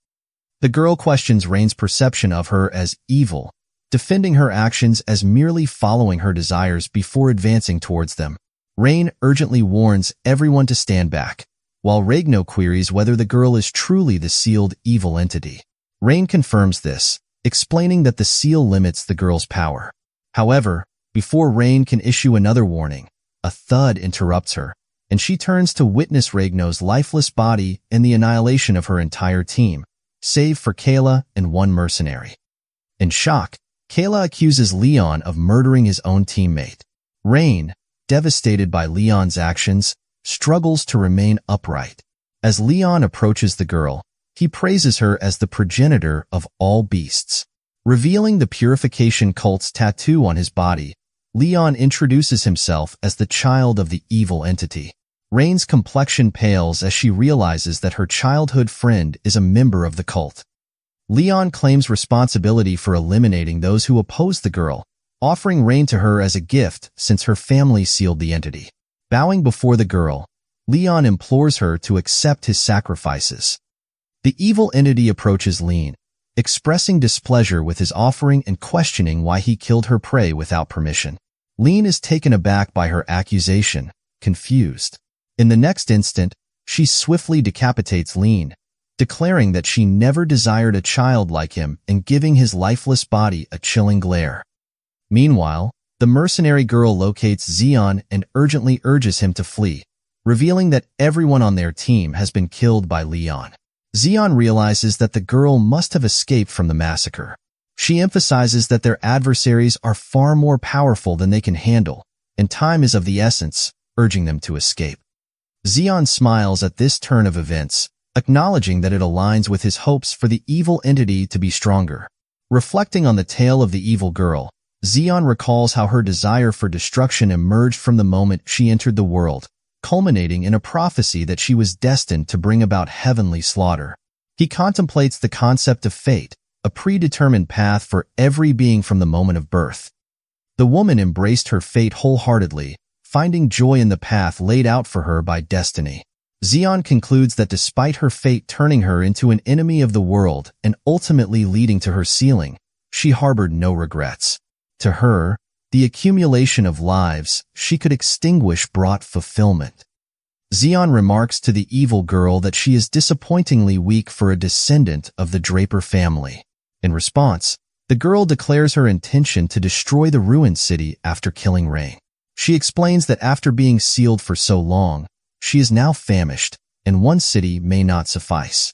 The girl questions Rain's perception of her as evil, defending her actions as merely following her desires before advancing towards them. Rain urgently warns everyone to stand back, while Regno queries whether the girl is truly the sealed evil entity. Rain confirms this, explaining that the seal limits the girl's power. However, before Rain can issue another warning, a thud interrupts her, and she turns to witness Regno's lifeless body and the annihilation of her entire team, save for Kayla and one mercenary. In shock, Kayla accuses Leon of murdering his own teammate. Rain, devastated by Leon's actions, struggles to remain upright. As Leon approaches the girl, he praises her as the progenitor of all beasts. Revealing the purification cult's tattoo on his body, Leon introduces himself as the child of the evil entity. Rain's complexion pales as she realizes that her childhood friend is a member of the cult. Leon claims responsibility for eliminating those who oppose the girl, offering Rain to her as a gift since her family sealed the entity. Bowing before the girl, Leon implores her to accept his sacrifices. The evil entity approaches Leon, expressing displeasure with his offering and questioning why he killed her prey without permission. Leon is taken aback by her accusation, confused. In the next instant, she swiftly decapitates Leon, declaring that she never desired a child like him and giving his lifeless body a chilling glare. Meanwhile, the mercenary girl locates Zeon and urgently urges him to flee, revealing that everyone on their team has been killed by Leon. Zeon realizes that the girl must have escaped from the massacre. She emphasizes that their adversaries are far more powerful than they can handle, and time is of the essence, urging them to escape. Zeon smiles at this turn of events, acknowledging that it aligns with his hopes for the evil entity to be stronger. Reflecting on the tale of the evil girl, Zeon recalls how her desire for destruction emerged from the moment she entered the world, culminating in a prophecy that she was destined to bring about heavenly slaughter. He contemplates the concept of fate, a predetermined path for every being from the moment of birth. The woman embraced her fate wholeheartedly, finding joy in the path laid out for her by destiny. Zeon concludes that despite her fate turning her into an enemy of the world and ultimately leading to her sealing, she harbored no regrets. To her, the accumulation of lives she could extinguish brought fulfillment. Zeon remarks to the evil girl that she is disappointingly weak for a descendant of the Draper family. In response, the girl declares her intention to destroy the ruined city after killing Rain. She explains that after being sealed for so long, she is now famished, and one city may not suffice.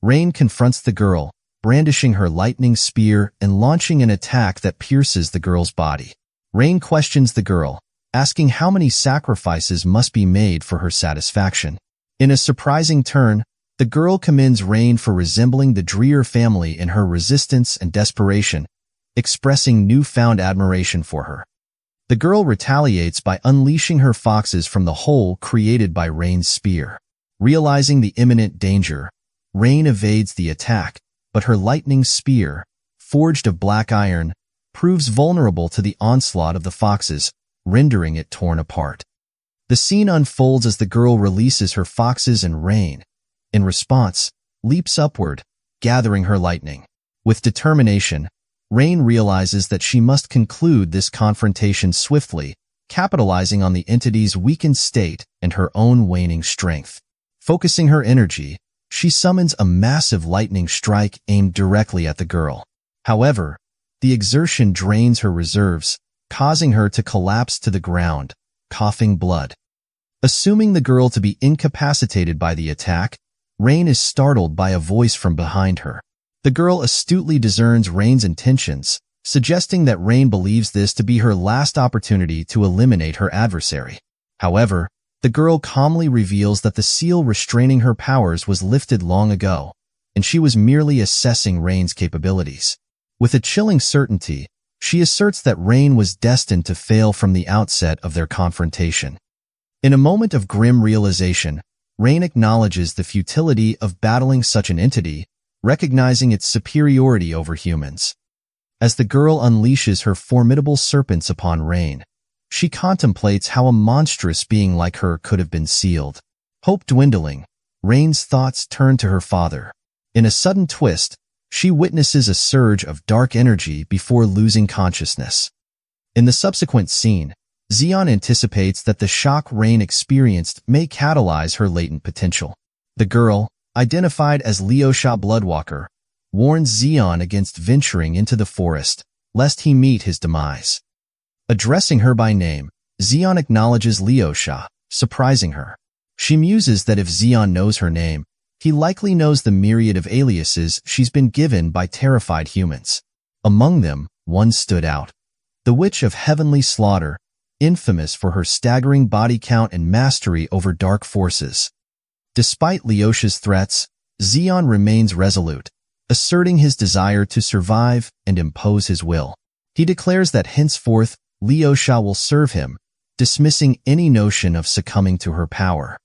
Rain confronts the girl, brandishing her lightning spear and launching an attack that pierces the girl's body. Rain questions the girl, asking how many sacrifices must be made for her satisfaction. In a surprising turn, the girl commends Rain for resembling the Dreer family in her resistance and desperation, expressing newfound admiration for her. The girl retaliates by unleashing her foxes from the hole created by Rain's spear. Realizing the imminent danger, Rain evades the attack, but her lightning spear, forged of black iron, proves vulnerable to the onslaught of the foxes, rendering it torn apart. The scene unfolds as the girl releases her foxes and Rain, in response, leaps upward, gathering her lightning. With determination, Rain realizes that she must conclude this confrontation swiftly, capitalizing on the entity's weakened state and her own waning strength. Focusing her energy, she summons a massive lightning strike aimed directly at the girl. However, the exertion drains her reserves, causing her to collapse to the ground, coughing blood. Assuming the girl to be incapacitated by the attack, Rain is startled by a voice from behind her. The girl astutely discerns Rain's intentions, suggesting that Rain believes this to be her last opportunity to eliminate her adversary. However, the girl calmly reveals that the seal restraining her powers was lifted long ago, and she was merely assessing Rain's capabilities. With a chilling certainty, she asserts that Rain was destined to fail from the outset of their confrontation. In a moment of grim realization, Rain acknowledges the futility of battling such an entity, recognizing its superiority over humans. As the girl unleashes her formidable serpents upon Rain, she contemplates how a monstrous being like her could have been sealed. Hope dwindling, Rain's thoughts turn to her father. In a sudden twist, she witnesses a surge of dark energy before losing consciousness. In the subsequent scene, Zeon anticipates that the shock Rain experienced may catalyze her latent potential. The girl, identified as Leosha Bloodwalker, warns Zeon against venturing into the forest, lest he meet his demise. Addressing her by name, Zeon acknowledges Leosha, surprising her. She muses that if Xian knows her name, he likely knows the myriad of aliases she's been given by terrified humans. Among them, one stood out. The Witch of Heavenly Slaughter, infamous for her staggering body count and mastery over dark forces. Despite Leosha's threats, Xian remains resolute, asserting his desire to survive and impose his will. He declares that henceforth, Leosha will serve him, dismissing any notion of succumbing to her power.